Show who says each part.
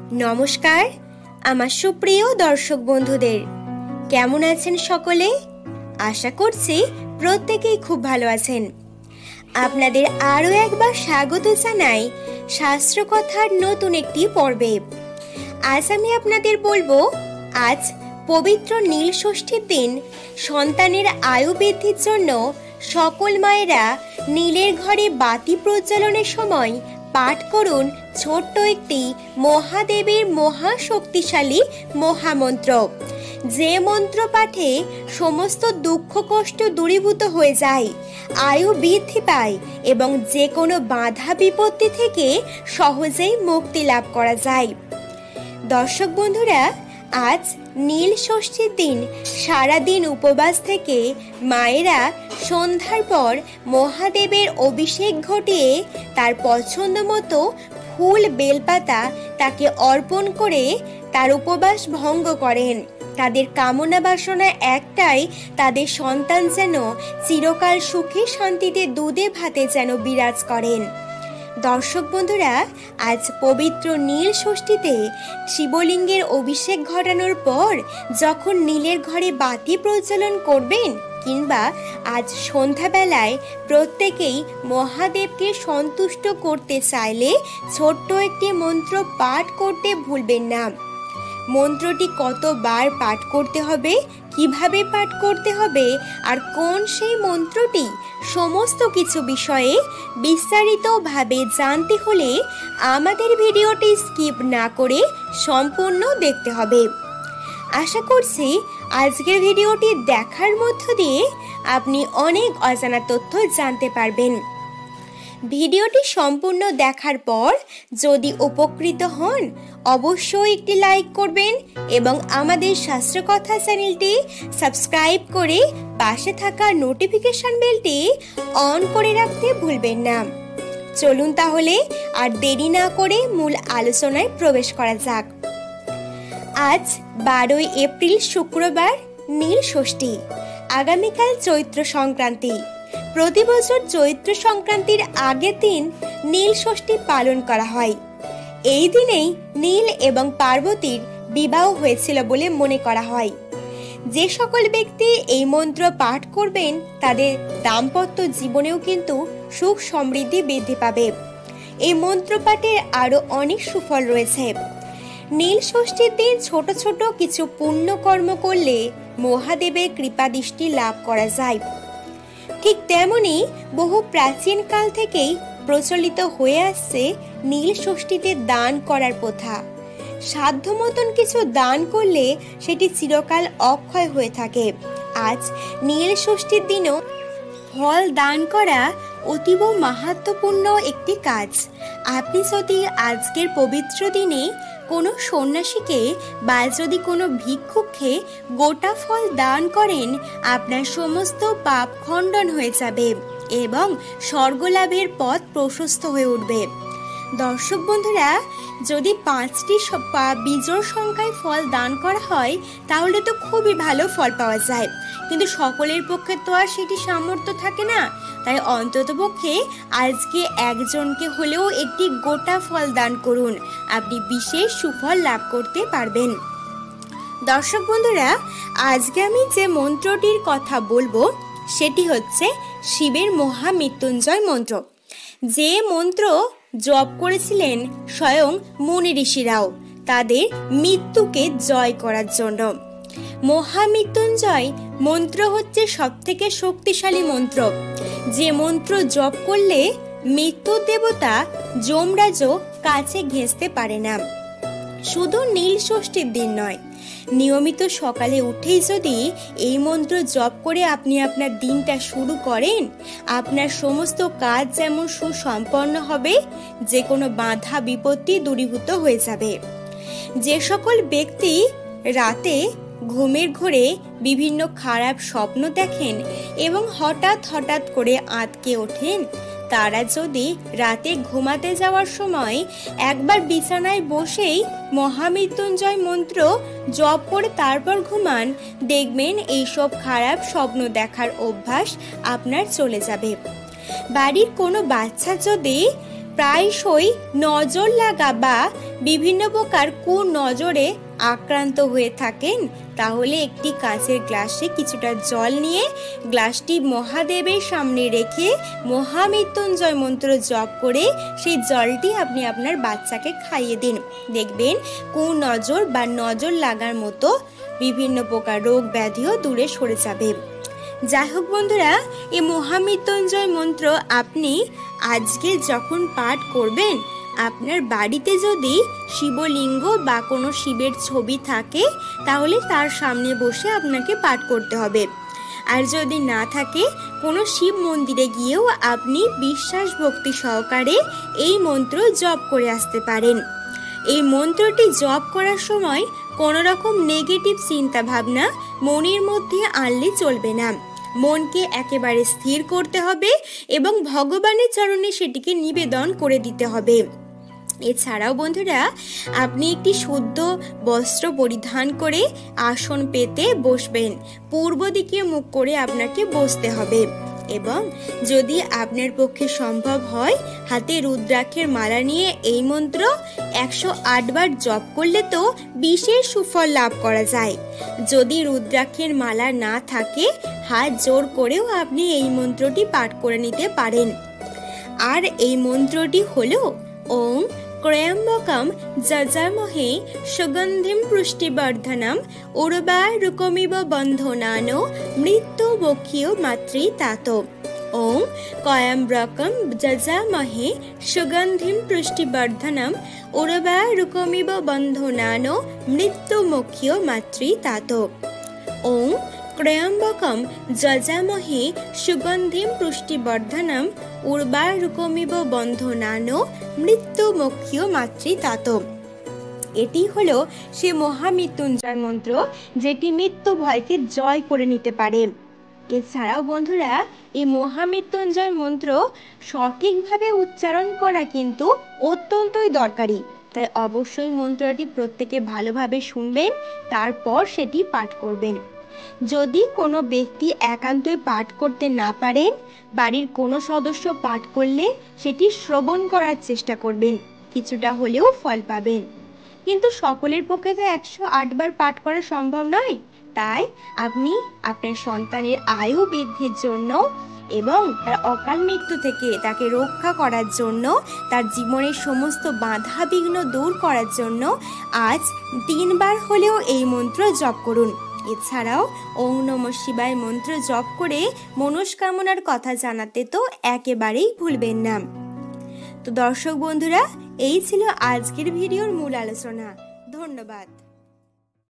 Speaker 1: নমস্কার আমার সুপ্রিয় দর্শক বন্ধুদের, কেমন আছেন সকলে? আশা করছি প্রত্যেকেই খুব ভালো আছেন। আপনাদের আরও একবার স্বাগত জানাই শাস্ত্রকথার নতুন একটি পর্বে। আজ আমি আপনাদের বলবো, আজ পবিত্র নীল ষষ্ঠীর দিন সন্তানের আয়ু বৃদ্ধির জন্য সকল মায়েরা নীলের ঘরে বাতি প্রজ্বলনের সময় পাঠ করুন ছোট্ট একটি মহাদেবের মহাশক্তিশালী মহামন্ত্র। যে মন্ত্র পাঠে সমস্ত দুঃখ কষ্ট দূরীভূত হয়ে যায়, আয়ু বৃদ্ধি পায় এবং যে কোনো বাধা বিপত্তি থেকে সহজেই মুক্তি লাভ করা যায়। দর্শক বন্ধুরা, আজ নীল ষষ্ঠীর দিন সারাদিন উপবাস থেকে মায়েরা সন্ধ্যার পর মহাদেবের অভিষেক ঘটিয়ে তার পছন্দ মতো ফুল বেলপাতা তাকে অর্পণ করে তার উপবাস ভঙ্গ করেন। তাদের কামনা বাসনা একটাই, তাদের সন্তান যেন চিরকাল সুখে শান্তিতে দুধে ভাতে যেন বিরাজ করেন। দর্শক বন্ধুরা, আজ পবিত্র নীল ষষ্ঠীতে শিবলিঙ্গের অভিষেক ঘটানোর পর যখন নীলের ঘরে বাতি প্রজ্বলন করবেন, কিংবা আজ সন্ধ্যাবেলায় প্রত্যেকেই মহাদেবকে সন্তুষ্ট করতে চাইলে ছোট্ট একটি মন্ত্র পাঠ করতে ভুলবেন না। মন্ত্রটি কতবার পাঠ করতে হবে, কিভাবে পাঠ করতে হবে আর কোন সেই মন্ত্রটি, সমস্ত কিছু বিষয়ে বিস্তারিতভাবে জানতে হলে আমাদের ভিডিওটি স্কিপ না করে সম্পূর্ণ দেখতে হবে। আশা করছি আজকের ভিডিওটি দেখার মধ্য দিয়ে আপনি অনেক অজানা তথ্য জানতে পারবেন। ভিডিওটি সম্পূর্ণ দেখার পর যদি উপকৃত হন, অবশ্যই একটি লাইক করবেন এবং আমাদের শাস্ত্রকথা চ্যানেলটি সাবস্ক্রাইব করে পাশে থাকা নোটিফিকেশন বেলটি অন করে রাখতে ভুলবেন না। চলুন তাহলে আর দেরি না করে মূল আলোচনায় প্রবেশ করা যাক। আজ 12 এপ্রিল শুক্রবার, নীল ষষ্ঠী। আগামীকাল চৈত্র সংক্রান্তি। প্রতি বছর চৈত্র সংক্রান্তির আগের দিন নীল ষষ্ঠী পালন করা হয়। এই দিনেই নীল এবং পার্বতীর বিবাহ হয়েছিল বলে মনে করা হয়। যে সকল ব্যক্তি এই মন্ত্র পাঠ করবেন তাদের দাম্পত্য জীবনেও কিন্তু সুখ সমৃদ্ধি বৃদ্ধি পাবে। এই মন্ত্র পাঠের আরও অনেক সুফল রয়েছে। নীল ষষ্ঠীর দিন ছোট ছোট কিছু পুণ্য কর্ম করলে মহাদেবের কৃপাদৃষ্টি লাভ করা যায়। ঠিক তেমনি বহু প্রাচীন কাল থেকেই প্রচলিত হয়ে আসছে নীল ষষ্ঠীতে দান করার প্রথা। সাধ্য মতন কিছু দান করলে সেটি চিরকাল অক্ষয় হয়ে থাকে। আজ নীল ষষ্ঠীর দিনও ফল দান করা অতীব মাহাত্ম্যপূর্ণ একটি কাজ। আপনি যদি আজকের পবিত্র দিনে কোনো সন্ন্যাসীকে বা যদি কোনো ভিক্ষুককে গোটা ফল দান করেন, আপনার সমস্ত পাপ খণ্ডন হয়ে যাবে এবং স্বর্গলাভের পথ প্রশস্ত হয়ে উঠবে। দর্শক বন্ধুরা, যদি 5টি বিজোড় সংখ্যায় ফল দান করা হয় তাহলে তো খুবই ভালো ফল পাওয়া যায়, কিন্তু সকলের পক্ষে তো আর সেটি সামর্থ্য থাকে না। তাই অন্ততপক্ষে আজকে একজনকে হলেও একটি গোটা ফল দান করুন, আপনি বিশেষ সুফল লাভ করতে পারবেন। দর্শক বন্ধুরা, আজকে আমি যে মন্ত্রটির কথা বলবো সেটি হচ্ছে শিবের মহামৃত্যুঞ্জয় মন্ত্র। যে মন্ত্র জপ করেছিলেন স্বয়ং মুনি ঋষিরাও তাদের মৃত্যুকে জয় করার জন্য। মহামৃত্যুঞ্জয় মন্ত্র হচ্ছে সবথেকে শক্তিশালী মন্ত্র। যে মন্ত্র জপ করলে মৃত্যুর দেবতা যমরাজও কাছে ঘেঁষতে পারে না। শুধু নীল ষষ্ঠীর দিন নয়, নিয়মিত সকালে উঠেই যদি এই মন্ত্র জপ করে আপনি আপনার দিনটা শুরু করেন, আপনার সমস্ত কাজ যেমন সুসম্পন্ন হবে, যে কোনো বাধা বিপত্তি দূরীভূত হয়ে যাবে। যে সকল ব্যক্তি রাতে ঘুমের ঘোরে বিভিন্ন খারাপ স্বপ্ন দেখেন এবং হঠাৎ হঠাৎ করে আঁতকে ওঠেন, তারা যদি রাতে ঘুমাতে যাওয়ার সময় একবার বিছানায় বসেই মহামৃত্যুঞ্জয় মন্ত্র জপ করে তারপর ঘুমান, দেখবেন এইসব খারাপ স্বপ্ন দেখার অভ্যাস আপনার চলে যাবে। বাড়ির কোনো বাচ্চা যদি প্রায়শই নজর লাগা বা বিভিন্ন প্রকার কুনজরে আক্রান্ত হয়ে থাকেন, তাহলে একটি কাঁচের গ্লাসে কিছুটা জল নিয়ে গ্লাসটি মহাদেবের সামনে রেখে মহামৃত্যুঞ্জয় মন্ত্র জপ করে সেই জলটি আপনি আপনার বাচ্চাকে খাইয়ে দিন। দেখবেন কুনজর বা নজর লাগার মতো বিভিন্ন প্রকার রোগ ব্যাধিও দূরে সরে যাবে। যাই হোক বন্ধুরা, এই মহামৃত্যুঞ্জয় মন্ত্র আপনি আজকে যখন পাঠ করবেন, আপনার বাড়িতে যদি শিবলিঙ্গ বা কোনো শিবের ছবি থাকে তাহলে তার সামনে বসে আপনাকে পাঠ করতে হবে। আর যদি না থাকে, কোনো শিব মন্দিরে গিয়েও আপনি বিশ্বাস ভক্তি সহকারে এই মন্ত্র জপ করে আসতে পারেন। এই মন্ত্রটি জপ করার সময় কোনো রকম নেগেটিভ চিন্তা ভাবনা মনের মধ্যে আনলে চলবে না। মনকে একেবারে স্থির করতে হবে এবং ভগবানের চরণে সেটিকে নিবেদন করে দিতে হবে। এছাড়াও বন্ধুরা, আপনি একটি শুদ্ধ বস্ত্র পরিধান করে আসন পেতে বসবেন। পূর্ব দিকে মুখ করে আপনাকে বসতে হবে এবং যদি আপনার পক্ষে সম্ভব হয়, হাতে রুদ্রাক্ষের মালা নিয়ে এই মন্ত্র 108 বার জপ করলে তো বিশেষ সুফল লাভ করা যায়। যদি রুদ্রাক্ষের মালা না থাকে, হাত জোর করেও আপনি এই মন্ত্রটি পাঠ করে নিতে পারেন। আর এই মন্ত্রটি হলো ওম ত্র্যম্বকম যজামহে সুগন্ধিম পুষ্টিবর্ধনম উর্বারুকমিব বন্ধনানো মৃত্যুমুখ্যো মাতৃতাত। ওম ত্র্যম্বকম যজামহে সুগন্ধিম পুষ্টিবর্ধনম উর্বারুকমিব বন্ধনানো মৃত্যুমুখ্যো মাতৃতাত। ওম ত্র্যম্বকম যজামহে সুগন্ধিম পুষ্টিবর্ধনম উর্বারুকমিব বন্ধনানো মৃত্যুমুখ্যো মাতৃতাত। এটি হলো সে মহামৃত্যুঞ্জয় মন্ত্র যেটি মৃত্যু ভয়কে জয় করে নিতে পারে। এছাড়াও বন্ধুরা, এই মহামৃত্যুঞ্জয় মন্ত্র সঠিকভাবে উচ্চারণ করা কিন্তু অত্যন্তই দরকারি। তাই অবশ্যই মন্ত্রটি প্রত্যেকে ভালোভাবে শুনবেন, তারপর সেটি পাঠ করবেন। যদি কোনো ব্যক্তি একান্তই পাঠ করতে না পারেন, বাড়ির কোনো সদস্য পাঠ করলে সেটি শ্রবণ করার চেষ্টা করবেন, কিছুটা হলেও ফল পাবেন। কিন্তু সকলের পক্ষে তো 108 বার পাঠ করা সম্ভব নয়। তাই আপনি আপনার সন্তানের আয়ু বৃদ্ধির জন্য এবং তার অকাল মৃত্যু থেকে তাকে রক্ষা করার জন্য, তার জীবনের সমস্ত বাধা বিঘ্ন দূর করার জন্য আজ 3 বার হলেও এই মন্ত্র জপ করুন। এছাড়াও ওম নমঃ শিবায় মন্ত্র জপ করে মনস্কামনার কথা জানাতে তো একেবারেই ভুলবেন না। তো দর্শক বন্ধুরা, এই ছিল আজকের ভিডিওর মূল আলোচনা। ধন্যবাদ।